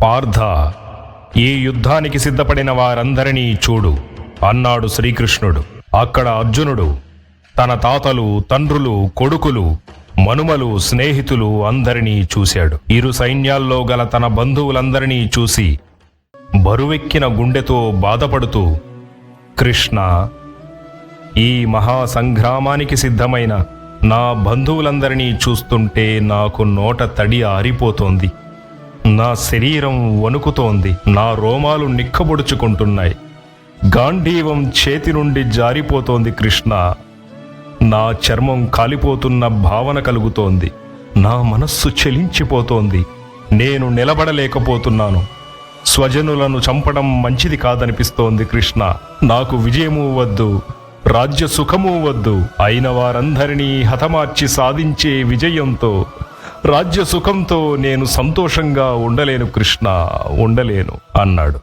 పార్థ, ఈ యుద్ధానికి సిద్ధపడిన వారందరినీ చూడు అన్నాడు శ్రీకృష్ణుడు. అక్కడ అర్జునుడు తన తాతలు, తండ్రులు, కొడుకులు, మనుమలు, స్నేహితులు అందరినీ చూశాడు. ఇరు సైన్యాల్లో గల తన బంధువులందరినీ చూసి బరువెక్కిన గుండెతో బాధపడుతూ, కృష్ణ, ఈ మహాసంగ్రామానికి సిద్ధమైన నా బంధువులందరినీ చూస్తుంటే నాకు నోట తడి ఆరిపోతోంది. నా శరీరం వణుకుతోంది. నా రోమాలు నిక్కబొడుచుకుంటున్నాయి. గాంధీవం చేతి నుండి జారిపోతోంది కృష్ణ. నా చర్మం కాలిపోతున్న భావన కలుగుతోంది. నా మనస్సు చెలించిపోతోంది. నేను నిలబడలేకపోతున్నాను. స్వజనులను చంపడం మంచిది కాదనిపిస్తోంది కృష్ణ. నాకు విజయమూ వద్దు, రాజ్య సుఖమూ వద్దు. అయిన వారందరినీ హతమార్చి సాధించే విజయంతో, రాజ్య సుఖంతో నేను సంతోషంగా ఉండలేను కృష్ణ, ఉండలేను అన్నాడు.